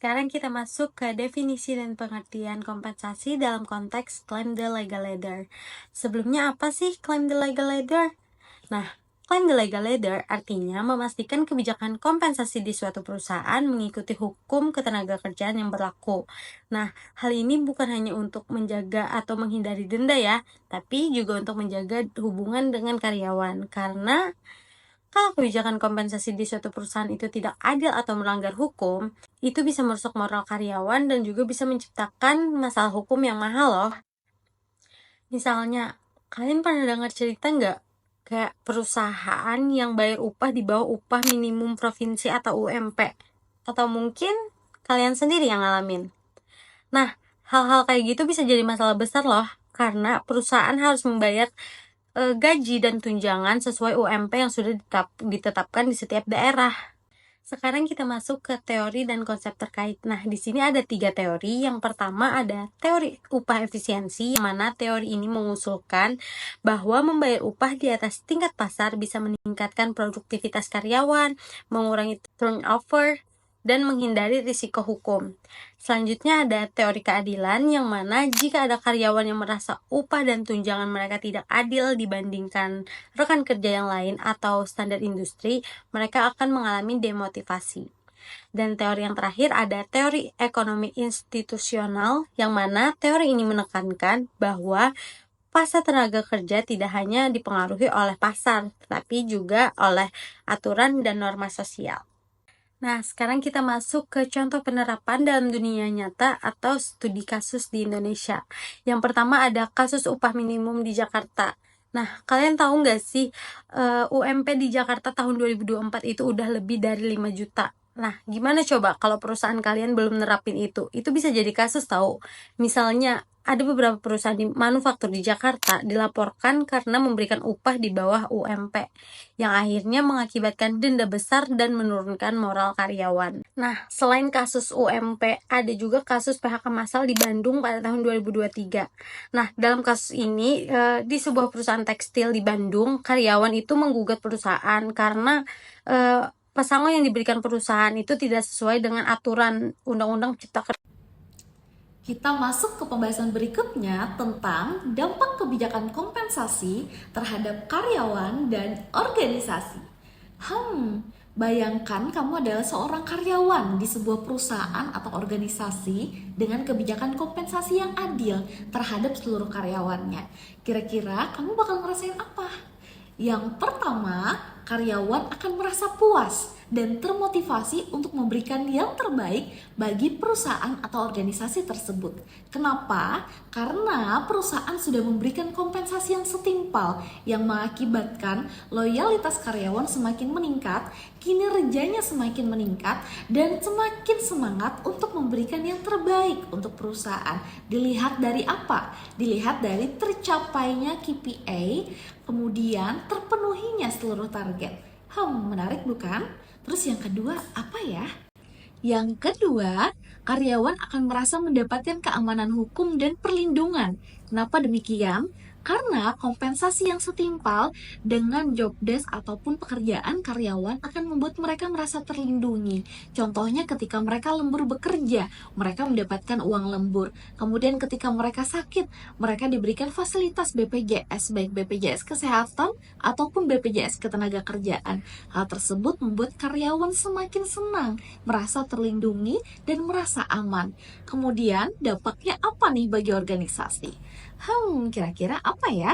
Sekarang kita masuk ke definisi dan pengertian kompensasi dalam konteks claim the legal ladder. Sebelumnya apa sih claim the legal ladder? Nah, claim the legal ladder artinya memastikan kebijakan kompensasi di suatu perusahaan mengikuti hukum ketenagakerjaan yang berlaku. Nah, hal ini bukan hanya untuk menjaga atau menghindari denda ya, tapi juga untuk menjaga hubungan dengan karyawan. Karena kalau kebijakan kompensasi di suatu perusahaan itu tidak adil atau melanggar hukum, itu bisa merusak moral karyawan dan juga bisa menciptakan masalah hukum yang mahal loh. Misalnya, kalian pernah dengar cerita nggak? Kayak perusahaan yang bayar upah di bawah upah minimum provinsi atau UMP. Atau mungkin kalian sendiri yang ngalamin. Nah, hal-hal kayak gitu bisa jadi masalah besar loh. Karena perusahaan harus membayar gaji dan tunjangan sesuai UMP yang sudah ditetapkan di setiap daerah. Sekarang kita masuk ke teori dan konsep terkait. Nah, di sini ada 3 teori. Yang pertama ada teori upah efisiensi, yang mana teori ini mengusulkan bahwa membayar upah di atas tingkat pasar bisa meningkatkan produktivitas karyawan, mengurangi turnover, dan menghindari risiko hukum. Selanjutnya ada teori keadilan, yang mana jika ada karyawan yang merasa upah dan tunjangan mereka tidak adil dibandingkan rekan kerja yang lain atau standar industri, mereka akan mengalami demotivasi. Dan teori yang terakhir ada teori ekonomi institusional, yang mana teori ini menekankan bahwa pasar tenaga kerja tidak hanya dipengaruhi oleh pasar, tetapi juga oleh aturan dan norma sosial. Nah, sekarang kita masuk ke contoh penerapan dalam dunia nyata atau studi kasus di Indonesia. Yang pertama ada kasus upah minimum di Jakarta. Nah, kalian tahu nggak sih UMP di Jakarta tahun 2024 itu udah lebih dari 5 juta. Nah, gimana coba kalau perusahaan kalian belum nerapin itu? Itu bisa jadi kasus tahu. Misalnya, ada beberapa perusahaan di manufaktur di Jakarta dilaporkan karena memberikan upah di bawah UMP, yang akhirnya mengakibatkan denda besar dan menurunkan moral karyawan. Nah, selain kasus UMP, ada juga kasus PHK massal di Bandung pada tahun 2023. Nah, dalam kasus ini, di sebuah perusahaan tekstil di Bandung, karyawan itu menggugat perusahaan karena pesangon yang diberikan perusahaan itu tidak sesuai dengan aturan Undang-Undang Cipta Kerja. Kita masuk ke pembahasan berikutnya tentang dampak kebijakan kompensasi terhadap karyawan dan organisasi. Bayangkan kamu adalah seorang karyawan di sebuah perusahaan atau organisasi dengan kebijakan kompensasi yang adil terhadap seluruh karyawannya. Kira-kira kamu bakal ngerasain apa? Yang pertama, karyawan akan merasa puas dan termotivasi untuk memberikan yang terbaik bagi perusahaan atau organisasi tersebut. Kenapa? Karena perusahaan sudah memberikan kompensasi yang setimpal yang mengakibatkan loyalitas karyawan semakin meningkat, kinerjanya semakin meningkat, dan semakin semangat untuk memberikan yang terbaik untuk perusahaan. Dilihat dari apa? Dilihat dari tercapainya KPI, kemudian terpenuhinya seluruh target. Menarik bukan? Terus yang kedua apa ya? Yang kedua, karyawan akan merasa mendapatkan keamanan hukum dan perlindungan. Kenapa demikian? Karena kompensasi yang setimpal dengan job desk ataupun pekerjaan karyawan akan membuat mereka merasa terlindungi. Contohnya ketika mereka lembur bekerja, mereka mendapatkan uang lembur. Kemudian ketika mereka sakit, mereka diberikan fasilitas BPJS, baik BPJS Kesehatan ataupun BPJS Ketenagakerjaan. Hal tersebut membuat karyawan semakin senang, merasa terlindungi, dan merasa aman. Kemudian dampaknya apa nih bagi organisasi? Kira-kira apa ya?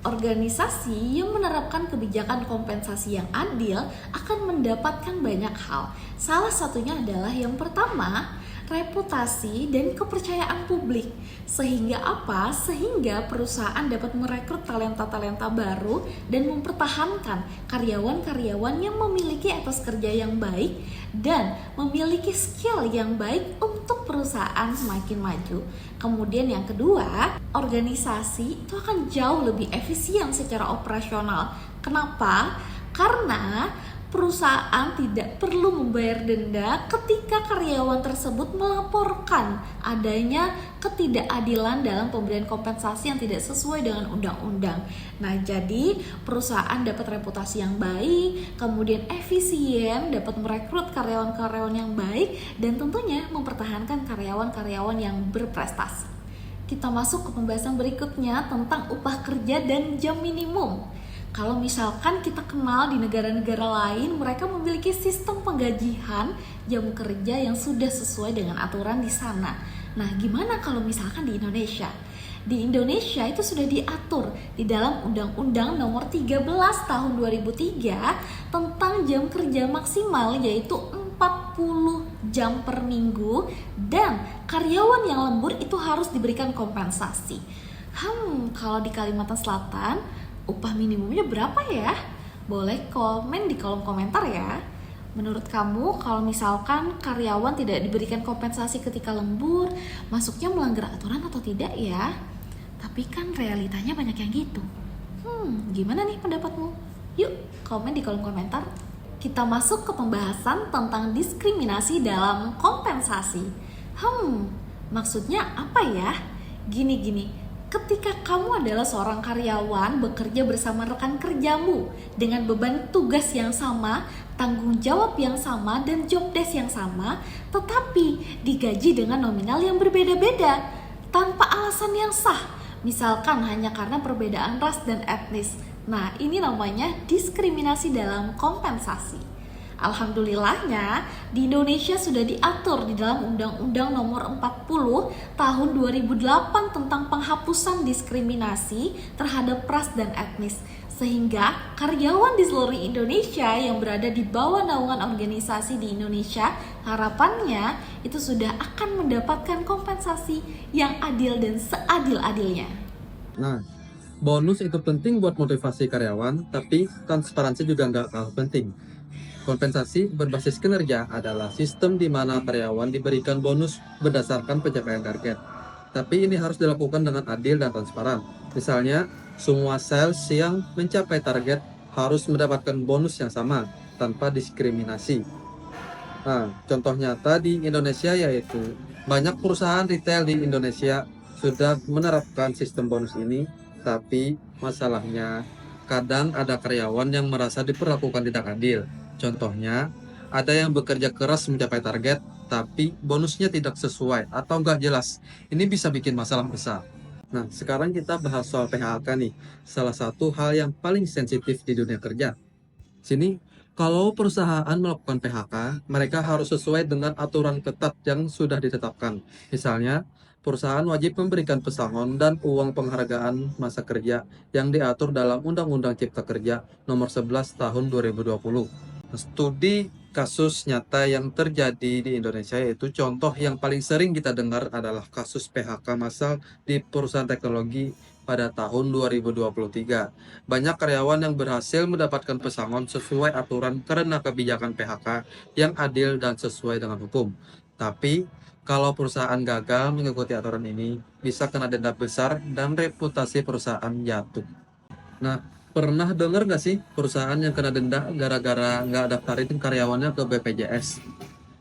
Organisasi yang menerapkan kebijakan kompensasi yang adil akan mendapatkan banyak hal. Salah satunya adalah yang pertama, reputasi dan kepercayaan publik. Sehingga apa? Sehingga perusahaan dapat merekrut talenta-talenta baru dan mempertahankan karyawan-karyawan yang memiliki etos kerja yang baik dan memiliki skill yang baik untuk perusahaan semakin maju. Kemudian yang kedua, organisasi itu akan jauh lebih efisien secara operasional. Kenapa? Karena Perusahaan tidak perlu membayar denda ketika karyawan tersebut melaporkan adanya ketidakadilan dalam pemberian kompensasi yang tidak sesuai dengan undang-undang. Nah, jadi perusahaan dapat reputasi yang baik, kemudian efisien, dapat merekrut karyawan-karyawan yang baik, dan tentunya mempertahankan karyawan-karyawan yang berprestasi. Kita masuk ke pembahasan berikutnya tentang upah kerja dan jam minimum. Kalau misalkan kita kenal di negara-negara lain, mereka memiliki sistem penggajian jam kerja yang sudah sesuai dengan aturan di sana. Nah, gimana kalau misalkan di Indonesia? Di Indonesia itu sudah diatur di dalam Undang-Undang Nomor 13 Tahun 2003 tentang jam kerja maksimal, yaitu 40 jam per minggu, dan karyawan yang lembur itu harus diberikan kompensasi. Kalau di Kalimantan Selatan, upah minimumnya berapa ya? Boleh komen di kolom komentar ya. Menurut kamu, kalau misalkan karyawan tidak diberikan kompensasi ketika lembur, masuknya melanggar aturan atau tidak ya? Tapi kan realitanya banyak yang gitu. Gimana nih pendapatmu? Yuk, komen di kolom komentar. Kita masuk ke pembahasan tentang diskriminasi dalam kompensasi. Maksudnya apa ya? Gini. Ketika kamu adalah seorang karyawan bekerja bersama rekan kerjamu dengan beban tugas yang sama, tanggung jawab yang sama, dan job desk yang sama, tetapi digaji dengan nominal yang berbeda-beda tanpa alasan yang sah, misalkan hanya karena perbedaan ras dan etnis. Nah, ini namanya diskriminasi dalam kompensasi. Alhamdulillahnya, di Indonesia sudah diatur di dalam Undang-Undang Nomor 40 Tahun 2008 tentang penghapusan diskriminasi terhadap ras dan etnis, sehingga karyawan di seluruh Indonesia yang berada di bawah naungan organisasi di Indonesia, harapannya itu sudah akan mendapatkan kompensasi yang adil dan seadil-adilnya. Nah, bonus itu penting buat motivasi karyawan, tapi transparansi juga nggak kalah penting. Kompensasi berbasis kinerja adalah sistem di mana karyawan diberikan bonus berdasarkan pencapaian target. Tapi ini harus dilakukan dengan adil dan transparan. Misalnya, semua sales yang mencapai target harus mendapatkan bonus yang sama, tanpa diskriminasi. Nah, contoh nyata di Indonesia yaitu banyak perusahaan retail di Indonesia sudah menerapkan sistem bonus ini, tapi masalahnya kadang ada karyawan yang merasa diperlakukan tidak adil. Contohnya, ada yang bekerja keras mencapai target, tapi bonusnya tidak sesuai atau nggak jelas. Ini bisa bikin masalah besar. Nah, sekarang kita bahas soal PHK nih, salah satu hal yang paling sensitif di dunia kerja. Sini, kalau perusahaan melakukan PHK, mereka harus sesuai dengan aturan ketat yang sudah ditetapkan. Misalnya, perusahaan wajib memberikan pesangon dan uang penghargaan masa kerja yang diatur dalam Undang-Undang Cipta Kerja Nomor 11 Tahun 2020. Studi kasus nyata yang terjadi di Indonesia, yaitu contoh yang paling sering kita dengar adalah kasus PHK massal di perusahaan teknologi pada tahun 2023. Banyak karyawan yang berhasil mendapatkan pesangon sesuai aturan karena kebijakan PHK yang adil dan sesuai dengan hukum. Tapi, kalau perusahaan gagal mengikuti aturan ini, bisa kena denda besar dan reputasi perusahaan jatuh. Nah, pernah dengar nggak sih perusahaan yang kena denda gara-gara nggak daftarin karyawannya ke BPJS?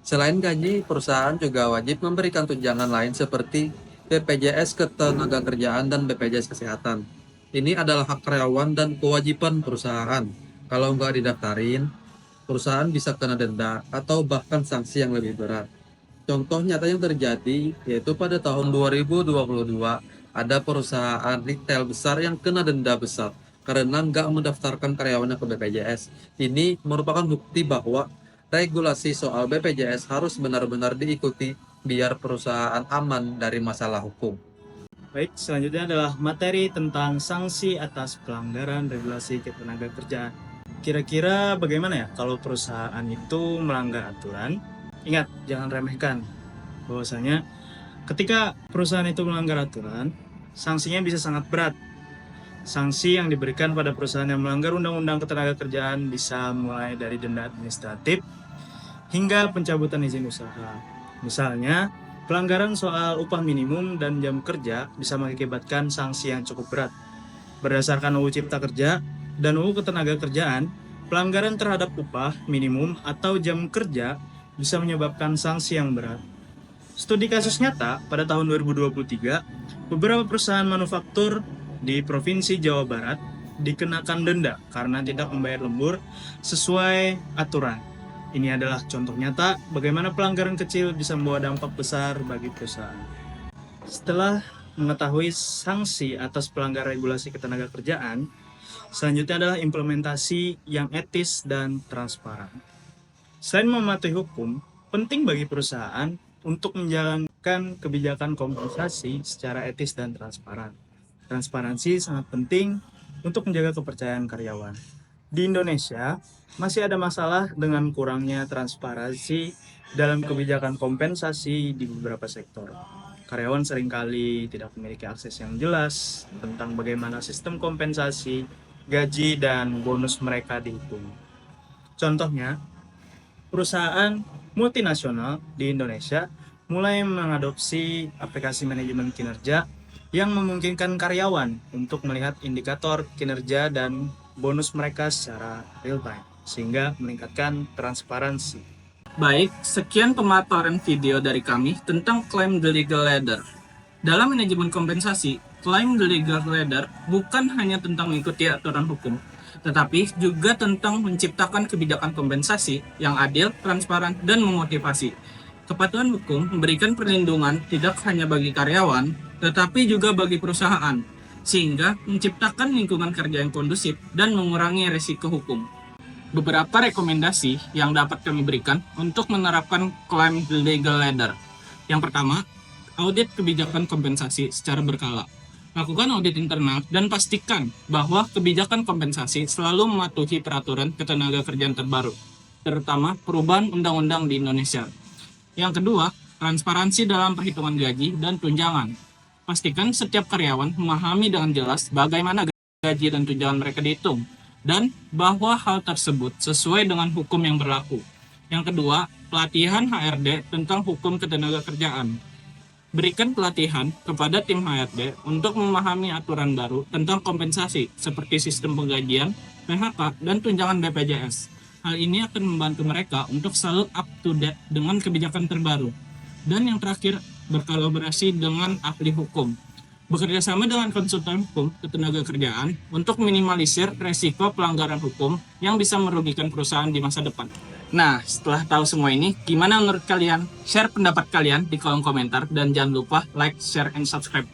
Selain gaji, perusahaan juga wajib memberikan tunjangan lain seperti BPJS Ketenagakerjaan dan BPJS Kesehatan. Ini adalah hak karyawan dan kewajiban perusahaan. Kalau nggak didaftarin, perusahaan bisa kena denda atau bahkan sanksi yang lebih berat. Contoh nyata yang terjadi yaitu pada tahun 2022, ada perusahaan retail besar yang kena denda besar karena nggak mendaftarkan karyawannya ke BPJS. Ini merupakan bukti bahwa regulasi soal BPJS harus benar-benar diikuti biar perusahaan aman dari masalah hukum. Baik, selanjutnya adalah materi tentang sanksi atas pelanggaran regulasi ketenagakerjaan. Kira-kira bagaimana ya kalau perusahaan itu melanggar aturan? Ingat, jangan remehkan bahwasanya ketika perusahaan itu melanggar aturan, sanksinya bisa sangat berat. Sanksi yang diberikan pada perusahaan yang melanggar Undang-Undang Ketenagakerjaan bisa mulai dari denda administratif hingga pencabutan izin usaha. Misalnya, pelanggaran soal upah minimum dan jam kerja bisa mengakibatkan sanksi yang cukup berat. Berdasarkan UU Cipta Kerja dan UU Ketenagakerjaan, pelanggaran terhadap upah minimum atau jam kerja bisa menyebabkan sanksi yang berat. Studi kasus nyata pada tahun 2023, beberapa perusahaan manufaktur di Provinsi Jawa Barat dikenakan denda karena tidak membayar lembur sesuai aturan. Ini adalah contoh nyata bagaimana pelanggaran kecil bisa membawa dampak besar bagi perusahaan. Setelah mengetahui sanksi atas pelanggaran regulasi ketenagakerjaan, selanjutnya adalah implementasi yang etis dan transparan. Selain mematuhi hukum, penting bagi perusahaan untuk menjalankan kebijakan kompensasi secara etis dan transparan. Transparansi sangat penting untuk menjaga kepercayaan karyawan. Di Indonesia, masih ada masalah dengan kurangnya transparansi dalam kebijakan kompensasi di beberapa sektor. Karyawan seringkali tidak memiliki akses yang jelas tentang bagaimana sistem kompensasi, gaji, dan bonus mereka dihitung. Contohnya, perusahaan multinasional di Indonesia mulai mengadopsi aplikasi manajemen kinerja yang memungkinkan karyawan untuk melihat indikator kinerja dan bonus mereka secara real time, sehingga meningkatkan transparansi. Baik, sekian pemaparan video dari kami tentang Climb the Legal Ladder. Dalam manajemen kompensasi, Climb the Legal Ladder bukan hanya tentang mengikuti aturan hukum, tetapi juga tentang menciptakan kebijakan kompensasi yang adil, transparan, dan memotivasi. Kepatuhan hukum memberikan perlindungan tidak hanya bagi karyawan, tetapi juga bagi perusahaan, sehingga menciptakan lingkungan kerja yang kondusif dan mengurangi risiko hukum. Beberapa rekomendasi yang dapat kami berikan untuk menerapkan Climb the Legal Ladder. Yang pertama, audit kebijakan kompensasi secara berkala. Lakukan audit internal dan pastikan bahwa kebijakan kompensasi selalu mematuhi peraturan ketenagakerjaan terbaru, terutama perubahan undang-undang di Indonesia. Yang kedua, transparansi dalam perhitungan gaji dan tunjangan. Pastikan setiap karyawan memahami dengan jelas bagaimana gaji dan tunjangan mereka dihitung, dan bahwa hal tersebut sesuai dengan hukum yang berlaku. Yang kedua, pelatihan HRD tentang hukum ketenagakerjaan. Berikan pelatihan kepada tim HRD untuk memahami aturan baru tentang kompensasi seperti sistem penggajian, PHK, dan tunjangan BPJS. Hal ini akan membantu mereka untuk selalu up to date dengan kebijakan terbaru. Dan yang terakhir, berkolaborasi dengan ahli hukum. Bekerja sama dengan konsultan hukum ketenagakerjaan untuk minimalisir resiko pelanggaran hukum yang bisa merugikan perusahaan di masa depan. Nah, setelah tahu semua ini, gimana menurut kalian? Share pendapat kalian di kolom komentar dan jangan lupa like, share, and subscribe.